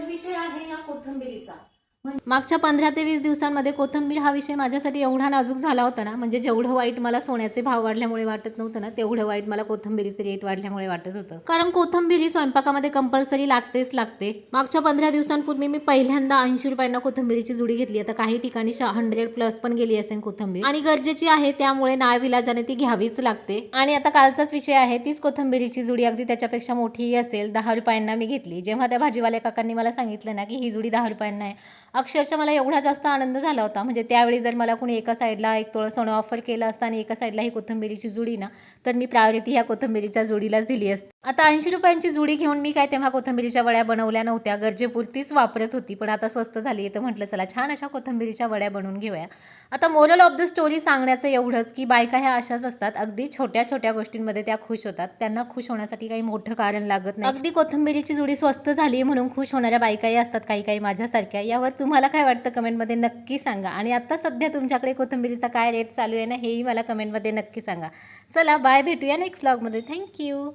विषय आहे ना कोथिंबिरीचा. मागच्या 15 ते 20 दिवसांमध्ये कोथिंबीर हा विषय माझ्यासाठी एवढा नाजूक झाला होता ना, म्हणजे जेवढं वाईट मला सोन्याचे भाव वाढल्यामुळे वाटत नव्हतं ना, तेवढं वाईट मला कोथिंबीरीचे रेट वाढल्यामुळे वाटत होतं. कारण कोथिंबीर ही स्वयंपाकामध्ये कंपल्सरी लागतेच लागते. मागच्या 15 दिवसांपूर्वी मी पहिल्यांदा 80 रुपयांना कोथिंबीरीची जुडी घेतली. आता काही ठिकाणी 100 प्लस पण गेली असेल कोथिंबीर, आणि गरजेची आहे त्यामुळे नाविलाजाने ती घ्यावीच लागते. आणि आता कालचाच विषय आहे, तीच कोथिंबीरीची जुडी अगदी त्याच्यापेक्षा मोठीही असेल 10 रुपयांना मी घेतली. जेव्हा त्या भाजीवाल्या काकांनी मला सांगितलं ना की ही जुडी 10 रुपयांना आहे, अक्षरशः मला एवढा जास्त आनंद झाला होता. म्हणजे त्यावेळी जर मला कोणी एका साईडला 1 तोळा सोनं ऑफर केलं असतं आणि एका साईडला ही कोथिंबीरीची जुडी ना, तर मी प्रायोरिटी ह्या कोथिंबीरीच्या जुडीलाच दिली असती. आता 80 रुपयांची जुडी घेऊन मी काय तेव्हा कोथिंबीरीच्या वड्या बनवल्या नव्हत्या, गरजेपुरतीच वापरत होती. पण आता स्वस्त झाली तर म्हटलं चला छान अशा कोथिंबीरीच्या वड्या बनवून घेऊया. आता मोरल ऑफ द स्टोरी सांगण्याचं एवढंच की बायका ह्या अशाच असतात, अगदी छोट्या छोट्या गोष्टींमध्ये त्या खुश होतात. त्यांना खुश होण्यासाठी काही मोठं कारण लागत नाही. अगदी कोथिंबीरीची जुडी स्वस्त झाली म्हणून खुश होणाऱ्या बायकाही असतात, काही काही माझ्यासारख्या. यावर तुम्हाला काय वाटतं कमेंटमध्ये नक्की सांगा. आणि आता सध्या तुमच्याकडे कोथिंबीरीचा काय रेट चालू आहे ना, हेही मला कमेंटमध्ये नक्की सांगा. चला बाय, भेटूया नेक्स्ट व्लॉगमध्ये. थँक्यू.